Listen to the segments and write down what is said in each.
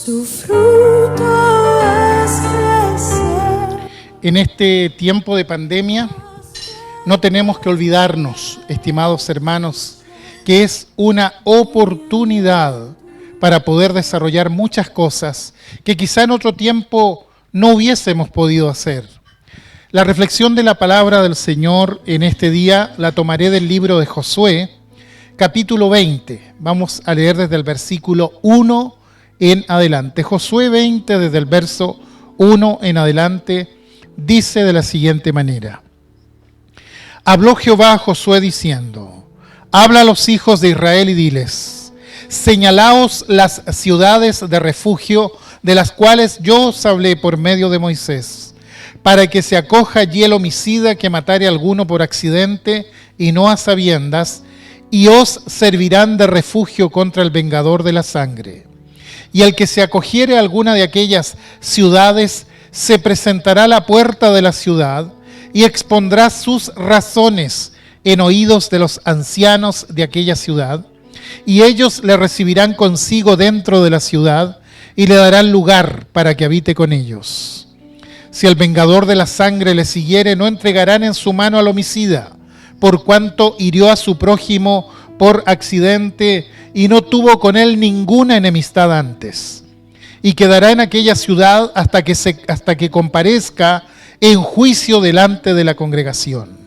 Su fruto es crecer. En este tiempo de pandemia no tenemos que olvidarnos, estimados hermanos, que es una oportunidad para poder desarrollar muchas cosas que quizá en otro tiempo no hubiésemos podido hacer. La reflexión de la palabra del Señor en este día la tomaré del libro de Josué, capítulo 20. Vamos a leer desde el versículo 1 en adelante. Josué 20, desde el verso 1 en adelante, dice de la siguiente manera. Habló Jehová a Josué diciendo: habla a los hijos de Israel y diles: señalaos las ciudades de refugio de las cuales yo os hablé por medio de Moisés, para que se acoja allí el homicida que matare a alguno por accidente y no a sabiendas, y os servirán de refugio contra el vengador de la sangre. Y el que se acogiere a alguna de aquellas ciudades se presentará a la puerta de la ciudad y expondrá sus razones en oídos de los ancianos de aquella ciudad, y ellos le recibirán consigo dentro de la ciudad y le darán lugar para que habite con ellos. Si el vengador de la sangre le siguiere, no entregarán en su mano al homicida, por cuanto hirió a su prójimo por accidente y no tuvo con él ninguna enemistad antes. Y quedará en aquella ciudad hasta que comparezca en juicio delante de la congregación,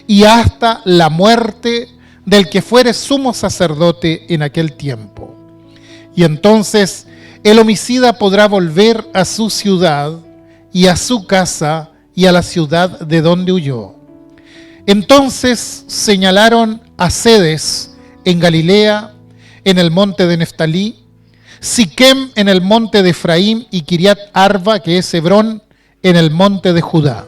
y hasta la muerte del que fuere sumo sacerdote en aquel tiempo. Y entonces el homicida podrá volver a su ciudad y a su casa y a la ciudad de donde huyó. Entonces señalaron a Cedes en Galilea, en el monte de Neftalí, Siquem en el monte de Efraín y Kiriat Arba, que es Hebrón, en el monte de Judá.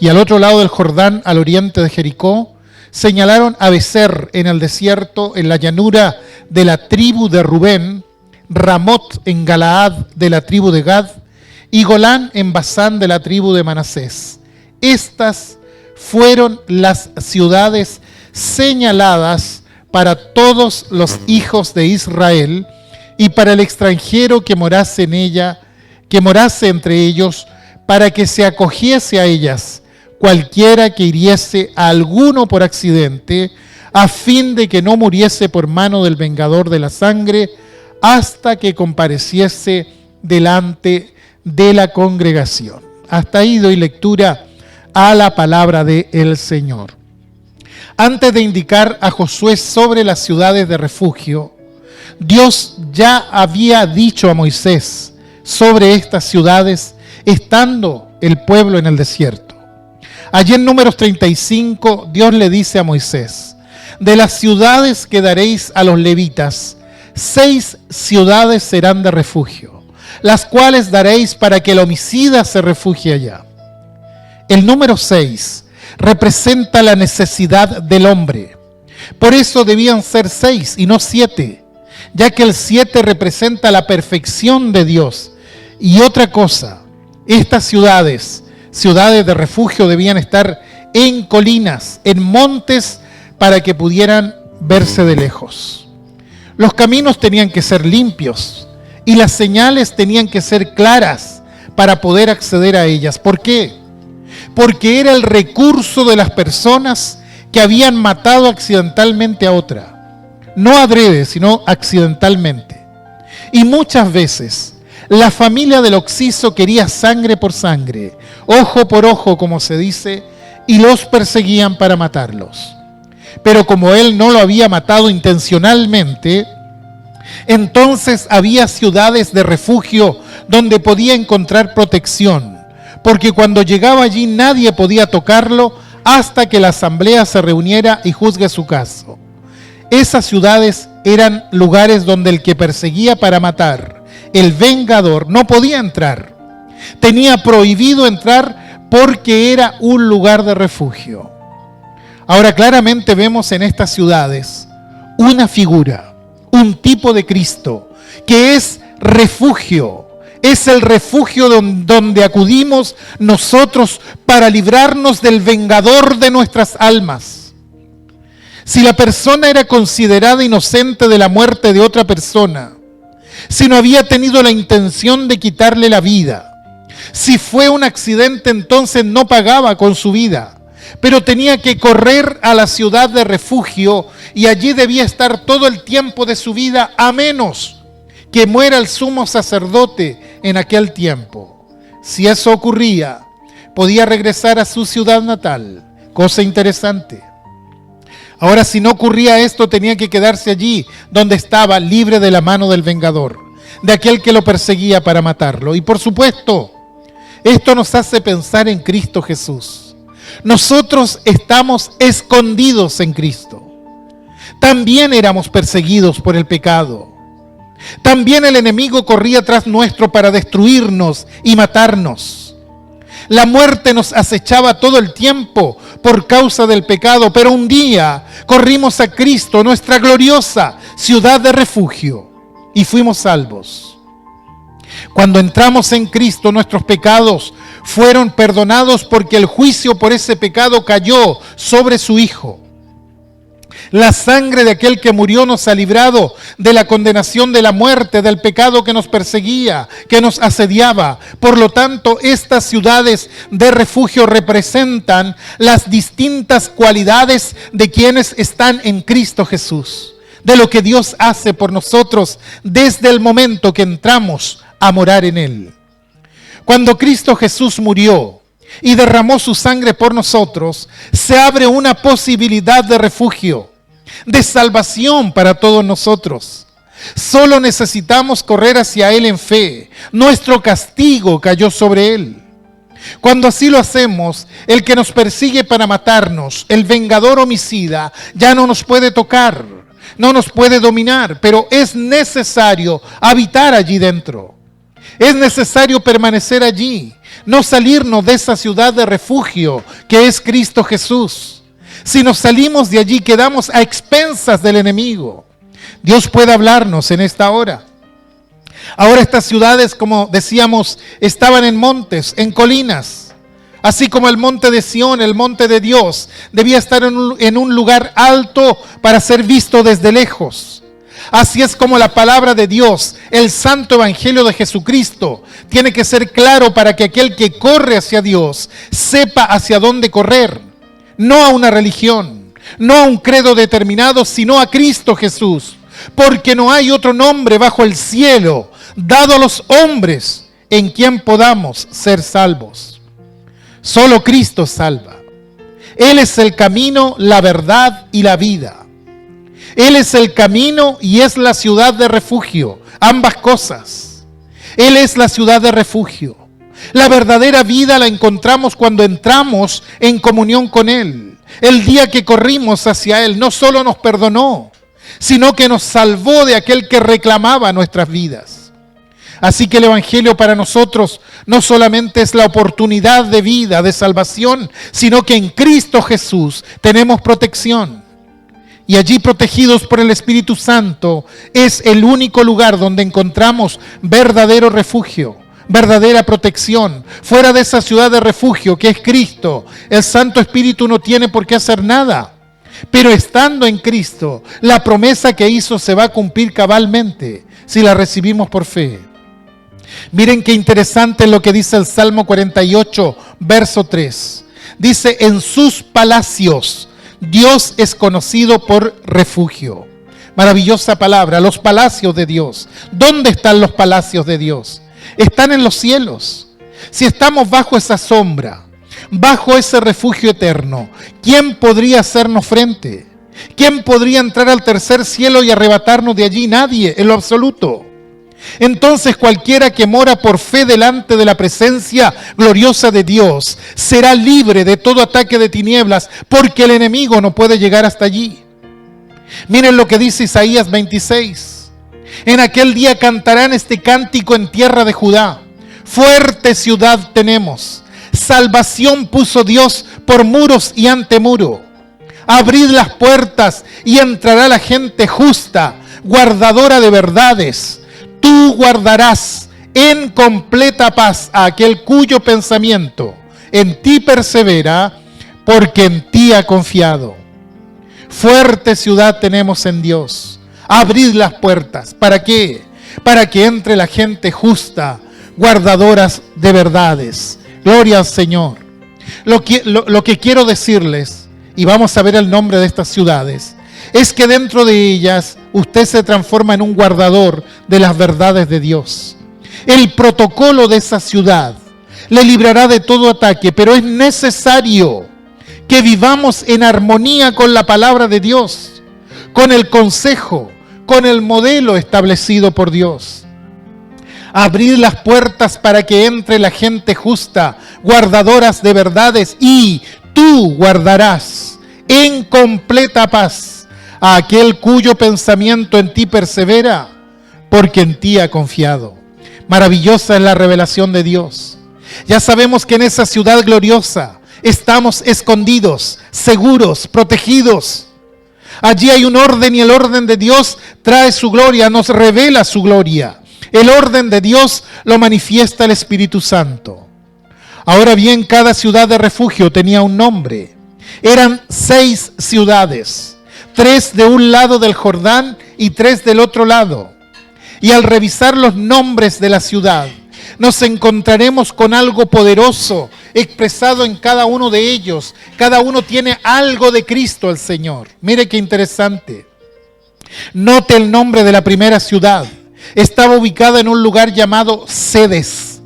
Y al otro lado del Jordán, al oriente de Jericó, señalaron a Becer en el desierto, en la llanura de la tribu de Rubén, Ramot en Galaad de la tribu de Gad, y Golán en Basán de la tribu de Manasés. Estas fueron las ciudades señaladas para todos los hijos de Israel y para el extranjero que morase en ella, que morase entre ellos, para que se acogiese a ellas cualquiera que hiriese a alguno por accidente, a fin de que no muriese por mano del vengador de la sangre, hasta que compareciese delante de la congregación. Hasta ahí doy lectura a la palabra del Señor. Antes de indicar a Josué sobre las ciudades de refugio, Dios ya había dicho a Moisés sobre estas ciudades, estando el pueblo en el desierto. Allí en Números 35, Dios le dice a Moisés: de las ciudades que daréis a los levitas, 6 ciudades serán de refugio, las cuales daréis para que el homicida se refugie allá. El número 6 representa la necesidad del hombre. Por eso debían ser 6 y no 7, ya que el 7 representa la perfección de Dios. Y otra cosa, estas ciudades de refugio, debían estar en colinas, en montes, para que pudieran verse de lejos. Los caminos tenían que ser limpios y las señales tenían que ser claras para poder acceder a ellas. ¿Por qué? Porque era el recurso de las personas que habían matado accidentalmente a otra. No adrede, sino accidentalmente. Y muchas veces la familia del occiso quería sangre por sangre, ojo por ojo, como se dice, y los perseguían para matarlos. Pero como él no lo había matado intencionalmente, entonces había ciudades de refugio donde podía encontrar protección, porque cuando llegaba allí nadie podía tocarlo hasta que la asamblea se reuniera y juzgue su caso. Esas ciudades eran lugares donde el que perseguía para matar, el vengador, no podía entrar. Tenía prohibido entrar porque era un lugar de refugio. Ahora claramente vemos en estas ciudades una figura, un tipo de Cristo, que es refugio. Es el refugio donde acudimos nosotros para librarnos del vengador de nuestras almas. Si la persona era considerada inocente de la muerte de otra persona, si no había tenido la intención de quitarle la vida. Si fue un accidente, entonces no pagaba con su vida, pero tenía que correr a la ciudad de refugio y allí debía estar todo el tiempo de su vida, a menos que muera el sumo sacerdote en aquel tiempo. Si eso ocurría, podía regresar a su ciudad natal. Cosa interesante. Ahora, si no ocurría esto, tenía que quedarse allí donde estaba, libre de la mano del vengador, de aquel que lo perseguía para matarlo. Y por supuesto, esto nos hace pensar en Cristo Jesús. Nosotros estamos escondidos en Cristo. También éramos perseguidos por el pecado. También el enemigo corría tras nuestro para destruirnos y matarnos. La muerte nos acechaba todo el tiempo por causa del pecado, pero un día corrimos a Cristo, nuestra gloriosa ciudad de refugio, y fuimos salvos. Cuando entramos en Cristo, nuestros pecados fueron perdonados porque el juicio por ese pecado cayó sobre su Hijo. La sangre de aquel que murió nos ha librado de la condenación de la muerte, del pecado que nos perseguía, que nos asediaba. Por lo tanto, estas ciudades de refugio representan las distintas cualidades de quienes están en Cristo Jesús, de lo que Dios hace por nosotros desde el momento que entramos a morar en Él. Cuando Cristo Jesús murió y derramó su sangre por nosotros, se abre una posibilidad de refugio, de salvación para todos nosotros. Solo necesitamos correr hacia Él en fe. Nuestro castigo cayó sobre Él. Cuando así lo hacemos, el que nos persigue para matarnos, el vengador homicida, ya no nos puede tocar, no nos puede dominar, pero es necesario habitar allí dentro. Es necesario permanecer allí, no salirnos de esa ciudad de refugio que es Cristo Jesús. Si nos salimos de allí, quedamos a expensas del enemigo. Dios puede hablarnos en esta hora. Ahora estas ciudades, como decíamos, estaban en montes, en colinas. Así como el monte de Sión, el monte de Dios, debía estar en un lugar alto para ser visto desde lejos. Así es como la palabra de Dios, el santo evangelio de Jesucristo, tiene que ser claro para que aquel que corre hacia Dios sepa hacia dónde correr. No a una religión, no a un credo determinado, sino a Cristo Jesús. Porque no hay otro nombre bajo el cielo dado a los hombres en quien podamos ser salvos. Solo Cristo salva. Él es el camino, la verdad y la vida. Él es el camino y es la ciudad de refugio. Ambas cosas. Él es la ciudad de refugio. La verdadera vida la encontramos cuando entramos en comunión con Él. El día que corrimos hacia Él, no solo nos perdonó, sino que nos salvó de aquel que reclamaba nuestras vidas. Así que el Evangelio para nosotros no solamente es la oportunidad de vida, de salvación, sino que en Cristo Jesús tenemos protección. Y allí, protegidos por el Espíritu Santo, es el único lugar donde encontramos verdadero refugio, verdadera protección. Fuera de esa ciudad de refugio que es Cristo, el Santo Espíritu no tiene por qué hacer nada. Pero estando en Cristo, la promesa que hizo se va a cumplir cabalmente si la recibimos por fe. Miren qué interesante lo que dice el Salmo 48, verso 3. Dice, en sus palacios Dios es conocido por refugio. Maravillosa palabra, los palacios de Dios. ¿Dónde están los palacios de Dios? Están en los cielos. Si estamos bajo esa sombra, bajo ese refugio eterno, ¿quién podría hacernos frente? ¿Quién podría entrar al tercer cielo y arrebatarnos de allí? Nadie, en lo absoluto. Entonces cualquiera que mora por fe delante de la presencia gloriosa de Dios será libre de todo ataque de tinieblas, porque el enemigo no puede llegar hasta allí. Miren lo que dice Isaías 26. En aquel día cantarán este cántico en tierra de Judá. Fuerte ciudad tenemos, salvación puso Dios por muros y antemuro. Abrid las puertas y entrará la gente justa, guardadora de verdades. Tú guardarás en completa paz a aquel cuyo pensamiento en ti persevera, porque en ti ha confiado. Fuerte ciudad tenemos en Dios. Abrid las puertas. ¿Para qué? para que entre la gente justa, guardadoras de verdades. Gloria al Señor. Lo que quiero decirles, y vamos a ver el nombre de estas ciudades, es que dentro de ellas usted se transforma en un guardador de las verdades de Dios. El protocolo de esa ciudad le librará de todo ataque, pero es necesario que vivamos en armonía con la palabra de Dios, con el consejo, con el modelo establecido por Dios. Abrir las puertas para que entre la gente justa, guardadoras de verdades, y tú guardarás en completa paz a aquel cuyo pensamiento en ti persevera, porque en ti ha confiado. Maravillosa es la revelación de Dios. Ya sabemos que en esa ciudad gloriosa estamos escondidos, seguros, protegidos. Allí hay un orden y el orden de Dios trae su gloria, nos revela su gloria. El orden de Dios lo manifiesta el Espíritu Santo. Ahora bien, cada ciudad de refugio tenía un nombre. Eran 6 ciudades, 3 de un lado del Jordán y 3 del otro lado. Y al revisar los nombres de la ciudad, nos encontraremos con algo poderoso expresado en cada uno de ellos. Cada uno tiene algo de Cristo el Señor. Mire qué interesante. Note el nombre de la primera ciudad. Estaba ubicada en un lugar llamado Sedes.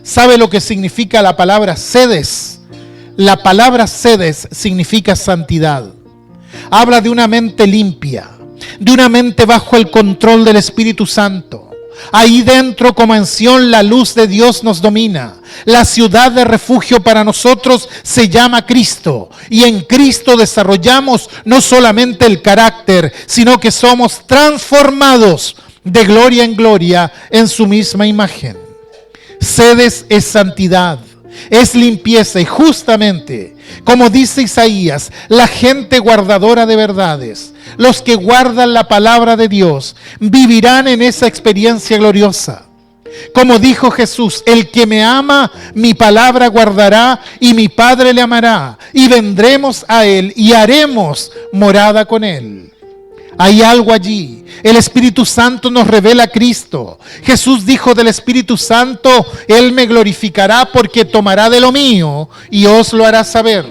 ¿Sabe lo que significa la palabra Sedes? La palabra Sedes significa santidad. Habla de una mente limpia, de una mente bajo el control del Espíritu Santo. Ahí dentro, como en Sión, la luz de Dios nos domina. La ciudad de refugio para nosotros se llama Cristo. Y en Cristo desarrollamos no solamente el carácter, sino que somos transformados de gloria en gloria en su misma imagen. Sedes es santidad, es limpieza, y justamente, como dice Isaías, la gente guardadora de verdades, los que guardan la palabra de Dios, vivirán en esa experiencia gloriosa. Como dijo Jesús, el que me ama, mi palabra guardará, y mi Padre le amará, y vendremos a él y haremos morada con él. Hay algo allí. El Espíritu Santo nos revela a Cristo. Jesús dijo del Espíritu Santo: Él me glorificará porque tomará de lo mío y os lo hará saber.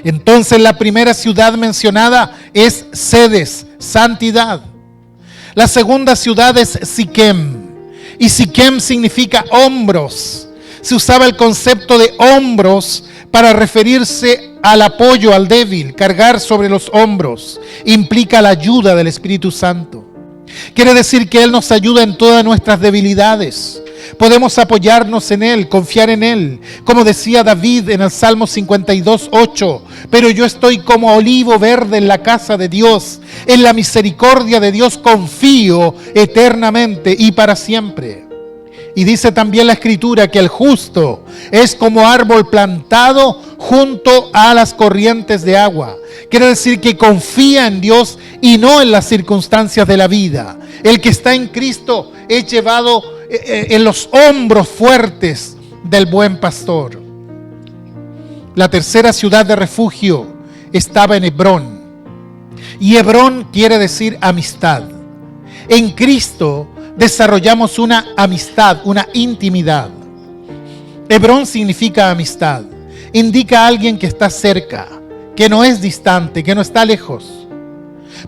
Entonces la primera ciudad mencionada es Sedes, santidad. La segunda ciudad es Siquem. Y Siquem significa hombros. Se usaba el concepto de hombros para referirse al apoyo al débil. Cargar sobre los hombros implica la ayuda del Espíritu Santo. Quiere decir que Él nos ayuda en todas nuestras debilidades. Podemos apoyarnos en Él, confiar en Él. Como decía David en el Salmo 52:8, pero yo estoy como olivo verde en la casa de Dios. En la misericordia de Dios confío eternamente y para siempre. Y dice también la Escritura que el justo es como árbol plantado junto a las corrientes de agua. Quiere decir que confía en Dios y no en las circunstancias de la vida. El que está en Cristo es llevado en los hombros fuertes del buen pastor. La tercera ciudad de refugio estaba en Hebrón. Y Hebrón quiere decir amistad. En Cristo desarrollamos una amistad, una intimidad. Hebrón significa amistad. Indica a alguien que está cerca, que no es distante, que no está lejos.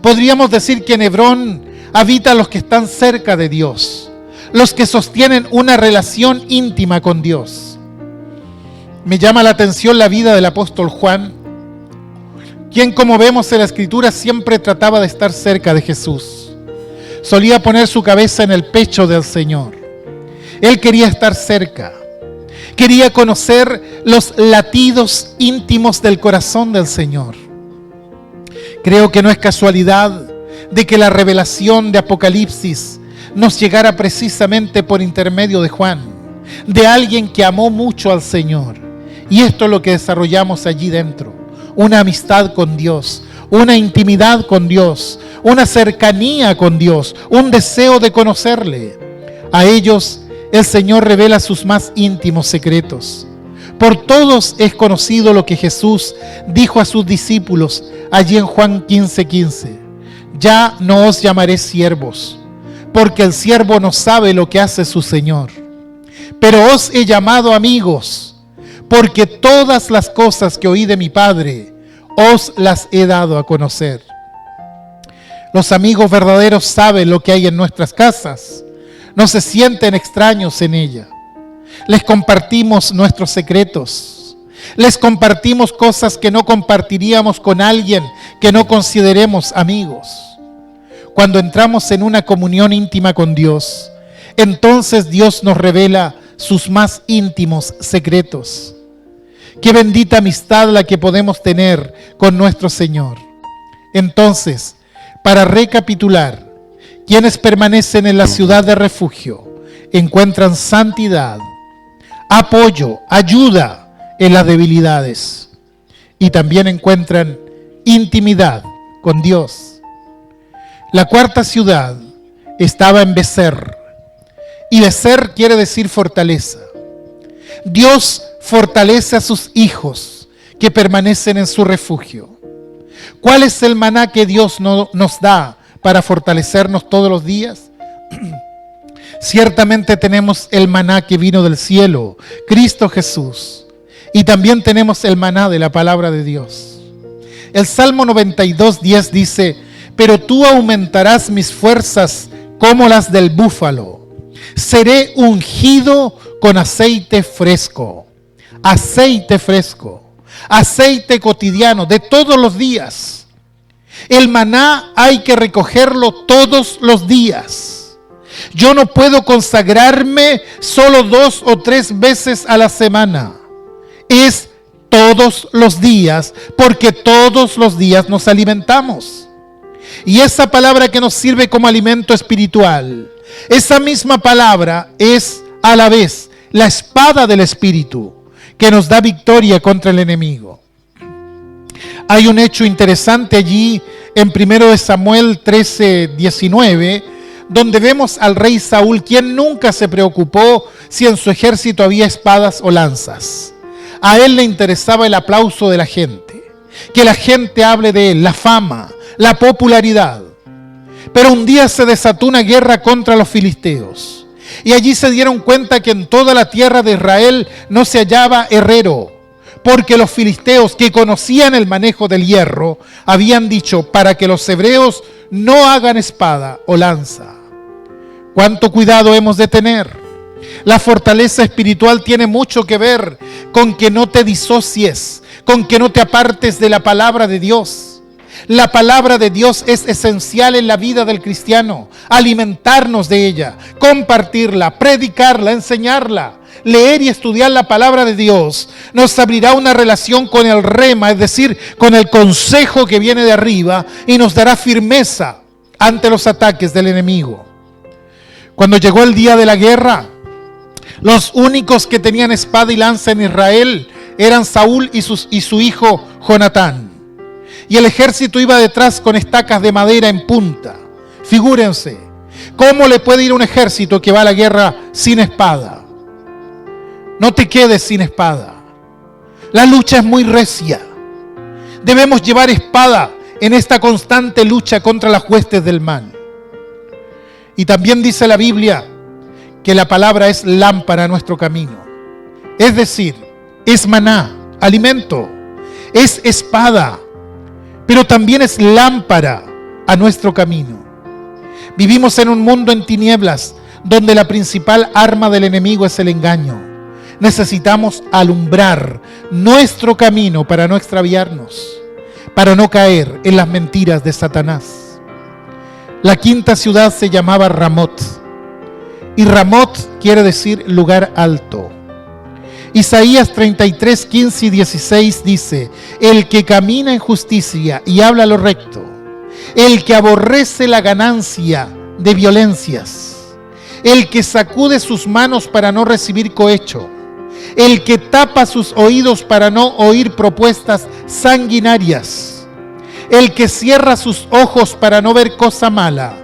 Podríamos decir que en Hebrón habitan los que están cerca de Dios, los que sostienen una relación íntima con Dios. Me llama la atención la vida del apóstol Juan, quien, como vemos en la Escritura, siempre trataba de estar cerca de Jesús. Solía poner su cabeza en el pecho del Señor. Él quería estar cerca. Quería conocer los latidos íntimos del corazón del Señor. Creo que no es casualidad de que la revelación de Apocalipsis nos llegara precisamente por intermedio de Juan, de alguien que amó mucho al Señor. Y esto es lo que desarrollamos allí dentro: una amistad con Dios, una intimidad con Dios, una cercanía con Dios, un deseo de conocerle. A ellos el Señor revela sus más íntimos secretos. Por todos es conocido lo que Jesús dijo a sus discípulos allí en Juan 15:15. Ya no os llamaré siervos, porque el siervo no sabe lo que hace su Señor. Pero os he llamado amigos, porque todas las cosas que oí de mi Padre os las he dado a conocer. Los amigos verdaderos saben lo que hay en nuestras casas, no se sienten extraños en ella. Les compartimos nuestros secretos, les compartimos cosas que no compartiríamos con alguien que no consideremos amigos. Cuando entramos en una comunión íntima con Dios, entonces Dios nos revela sus más íntimos secretos. Qué bendita amistad la que podemos tener con nuestro Señor. Entonces, para recapitular, quienes permanecen en la ciudad de refugio encuentran santidad, apoyo, ayuda en las debilidades y también encuentran intimidad con Dios. La cuarta ciudad estaba en Becer, y Becer quiere decir fortaleza. Dios fortalece a sus hijos que permanecen en su refugio. ¿Cuál es el maná que Dios nos da para fortalecernos todos los días? Ciertamente tenemos el maná que vino del cielo, Cristo Jesús. Y también tenemos el maná de la palabra de Dios. El Salmo 92:10 dice: pero tú aumentarás mis fuerzas como las del búfalo. Seré ungido con aceite fresco. Aceite fresco. Aceite cotidiano de todos los días. El maná hay que recogerlo todos los días. Yo no puedo consagrarme solo 2 o 3 veces a la semana. Es todos los días, porque todos los días nos alimentamos. Y esa palabra que nos sirve como alimento espiritual, esa misma palabra es a la vez la espada del Espíritu que nos da victoria contra el enemigo. Hay un hecho interesante allí en 1 Samuel 13:19, donde vemos al rey Saúl, quien nunca se preocupó si en su ejército había espadas o lanzas. A él le interesaba el aplauso de la gente, que la gente hable de él, la fama, la popularidad. Pero un día se desató una guerra contra los filisteos, y allí se dieron cuenta que en toda la tierra de Israel no se hallaba herrero, porque los filisteos, que conocían el manejo del hierro, habían dicho: para que los hebreos no hagan espada o lanza. ¿Cuánto cuidado hemos de tener? La fortaleza espiritual tiene mucho que ver con que no te disocies, con que no te apartes de la palabra de Dios. La palabra de Dios es esencial en la vida del cristiano. Alimentarnos de ella, compartirla, predicarla, enseñarla. Leer y estudiar la palabra de Dios nos abrirá una relación con el rema, es decir, con el consejo que viene de arriba, y nos dará firmeza ante los ataques del enemigo. Cuando llegó el día de la guerra, los únicos que tenían espada y lanza en Israel eran Saúl y su hijo Jonatán. Y el ejército iba detrás con estacas de madera en punta. Figúrense, ¿cómo le puede ir un ejército que va a la guerra sin espada? No te quedes sin espada. La lucha es muy recia. Debemos llevar espada en esta constante lucha contra las huestes del mal. Y también dice la Biblia que la palabra es lámpara a nuestro camino. Es decir, es maná, alimento, es espada, pero también es lámpara a nuestro camino. Vivimos en un mundo en tinieblas, donde la principal arma del enemigo es el engaño. Necesitamos alumbrar nuestro camino para no extraviarnos, para no caer en las mentiras de Satanás. La quinta ciudad se llamaba Ramot, y Ramot quiere decir lugar alto. Isaías 33, 15 y 16 dice: el que camina en justicia y habla lo recto, el que aborrece la ganancia de violencias, el que sacude sus manos para no recibir cohecho, el que tapa sus oídos para no oír propuestas sanguinarias, el que cierra sus ojos para no ver cosa mala,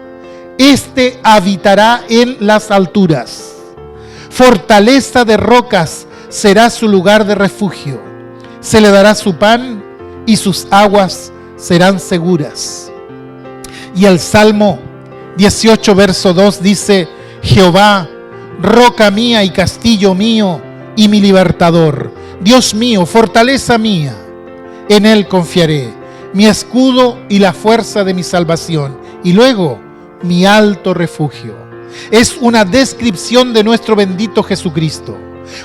este habitará en las alturas. Fortaleza de rocas será su lugar de refugio. Se le dará su pan y sus aguas serán seguras. Y el Salmo 18, verso 2 dice: Jehová, roca mía y castillo mío y mi libertador, Dios mío, fortaleza mía, en Él confiaré, mi escudo y la fuerza de mi salvación, y luego mi alto refugio. Es una descripción de nuestro bendito Jesucristo.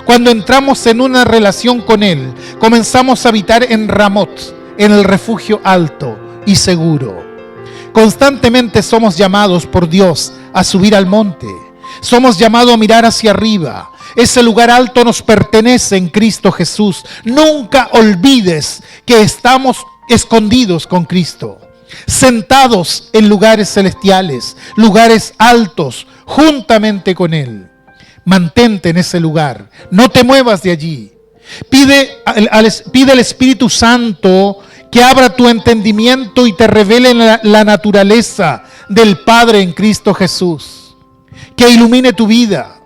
Cuando entramos en una relación con Él, comenzamos a habitar en Ramot, en el refugio alto y seguro. Constantemente somos llamados por Dios a subir al monte. Somos llamados a mirar hacia arriba. Ese lugar alto nos pertenece en Cristo Jesús. Nunca olvides que estamos escondidos con Cristo, sentados en lugares celestiales, lugares altos, juntamente con Él. Mantente en ese lugar, no te muevas de allí. Pide al Espíritu Santo que abra tu entendimiento y te revele la naturaleza del Padre en Cristo Jesús, que ilumine tu vida.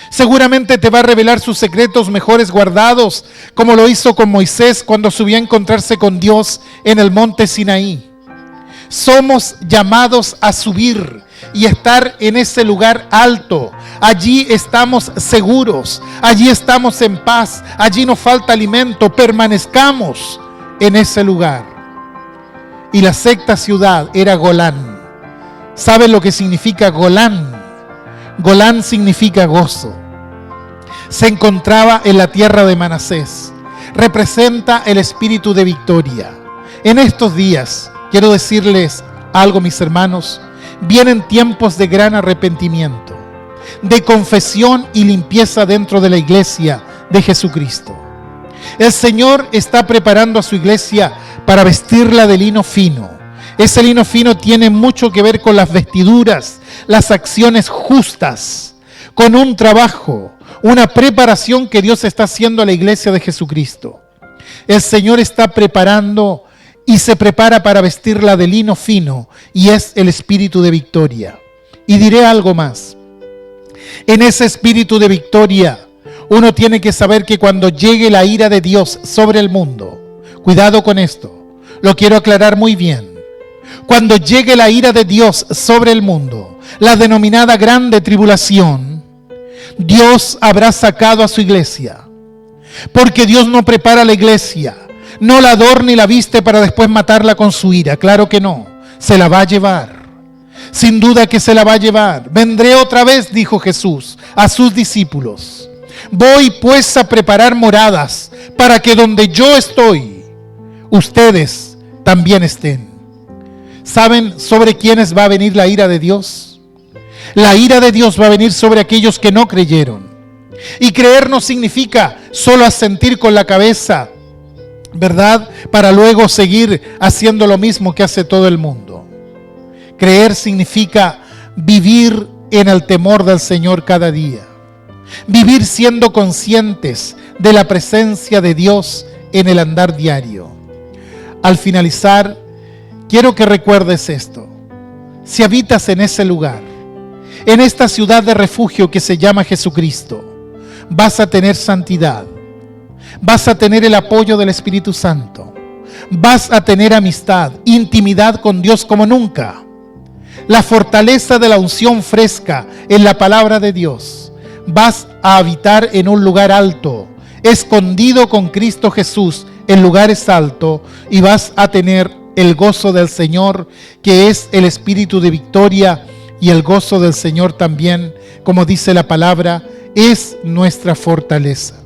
Seguramente te va a revelar sus secretos mejores guardados, como lo hizo con Moisés cuando subió a encontrarse con Dios en el monte Sinaí. Somos llamados a subir y estar en ese lugar alto. Allí estamos seguros, allí estamos en paz, allí nos falta alimento. Permanezcamos en ese lugar. Y la sexta ciudad era Golán. ¿Saben lo que significa Golán? Golán significa gozo. Se encontraba en la tierra de Manasés. Representa el espíritu de victoria. En estos días, quiero decirles algo, mis hermanos, vienen tiempos de gran arrepentimiento, de confesión y limpieza dentro de la iglesia de Jesucristo. El Señor está preparando a su iglesia para vestirla de lino fino. Ese lino fino tiene mucho que ver con las vestiduras, las acciones justas, con un trabajo, una preparación que Dios está haciendo a la iglesia de Jesucristo. El Señor está preparando y se prepara para vestirla de lino fino, y es el espíritu de victoria. Y diré algo más. En ese espíritu de victoria, uno tiene que saber que cuando llegue la ira de Dios sobre el mundo, cuidado con esto, lo quiero aclarar muy bien. Cuando llegue la ira de Dios sobre el mundo, la denominada grande tribulación, Dios habrá sacado a su iglesia. Porque Dios no prepara la iglesia, no la adorna y la viste para después matarla con su ira. Claro que no, se la va a llevar. Sin duda que se la va a llevar. Vendré otra vez, dijo Jesús a sus discípulos. Voy pues a preparar moradas para que donde yo estoy, ustedes también estén. ¿Saben sobre quiénes va a venir la ira de Dios? La ira de Dios va a venir sobre aquellos que no creyeron. Y creer no significa solo asentir con la cabeza, ¿verdad? Para luego seguir haciendo lo mismo que hace todo el mundo. Creer significa vivir en el temor del Señor cada día. Vivir siendo conscientes de la presencia de Dios en el andar diario. Al finalizar, quiero que recuerdes esto. Si habitas en ese lugar, en esta ciudad de refugio que se llama Jesucristo, vas a tener santidad. Vas a tener el apoyo del Espíritu Santo. Vas a tener amistad, intimidad con Dios como nunca. La fortaleza de la unción fresca en la palabra de Dios. Vas a habitar en un lugar alto, escondido con Cristo Jesús en lugares altos, y vas a tener el gozo del Señor, que es el espíritu de victoria, y el gozo del Señor también, como dice la palabra, es nuestra fortaleza.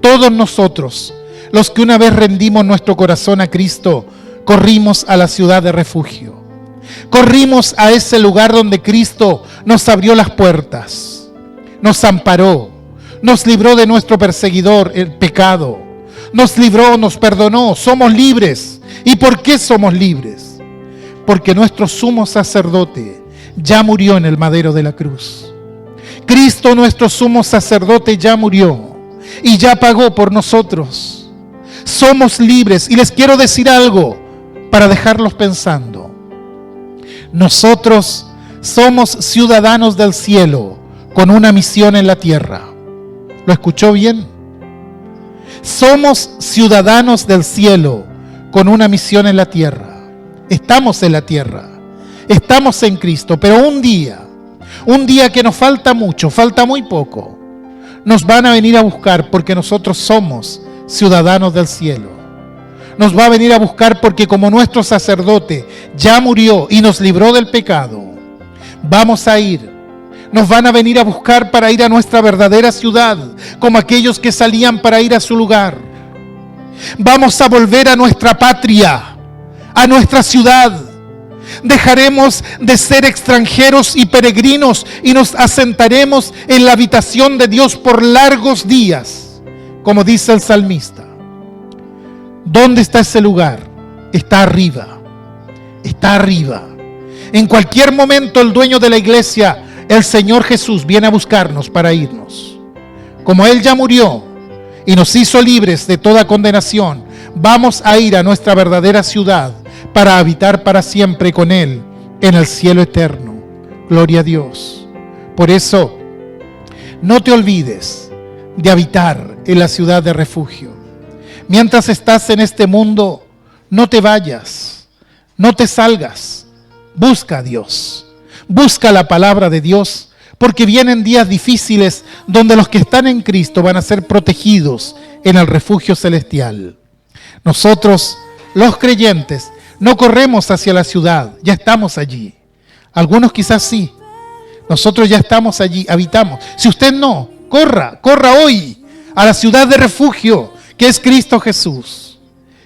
Todos nosotros, los que una vez rendimos nuestro corazón a Cristo, corrimos a la ciudad de refugio. Corrimos a ese lugar donde Cristo nos abrió las puertas, nos amparó, nos libró de nuestro perseguidor, el pecado, nos libró, nos perdonó, somos libres. ¿Y por qué somos libres? Porque nuestro sumo sacerdote ya murió en el madero de la cruz. Cristo, nuestro sumo sacerdote, ya murió y ya pagó por nosotros. Somos libres, y les quiero decir algo para dejarlos pensando. Nosotros somos ciudadanos del cielo con una misión en la tierra. ¿Lo escuchó bien? Somos ciudadanos del cielo con una misión en la tierra. Estamos en la tierra. estamos en Cristo, pero un día que nos falta mucho, falta muy poco, nos van a venir a buscar porque nosotros somos ciudadanos del cielo. Nos va a venir a buscar porque como nuestro sacerdote ya murió y nos libró del pecado, vamos a ir. Nos van a venir a buscar para ir a nuestra verdadera ciudad, como aquellos que salían para ir a su lugar. Vamos a volver a nuestra patria, a nuestra ciudad. Dejaremos de ser extranjeros y peregrinos y nos asentaremos en la habitación de Dios por largos días, como dice el salmista. ¿Dónde está ese lugar? Está arriba. Está arriba. En cualquier momento el dueño de la iglesia, el Señor Jesús, viene a buscarnos para irnos. Como Él ya murió y nos hizo libres de toda condenación, vamos a ir a nuestra verdadera ciudad para habitar para siempre con Él en el cielo eterno. Gloria a Dios. Por eso, no te olvides de habitar en la ciudad de refugio. Mientras estás en este mundo, no te vayas, no te salgas. Busca a Dios, busca la palabra de Dios, porque vienen días difíciles donde los que están en Cristo van a ser protegidos en el refugio celestial. Nosotros, los creyentes, no corremos hacia la ciudad, ya estamos allí. Algunos quizás sí. Nosotros ya estamos allí, habitamos. Si usted no, corra hoy a la ciudad de refugio que es Cristo Jesús.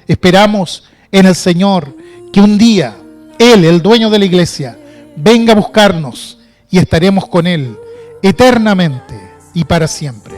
Esperamos en el Señor que un día Él, el dueño de la iglesia, venga a buscarnos y estaremos con Él eternamente y para siempre.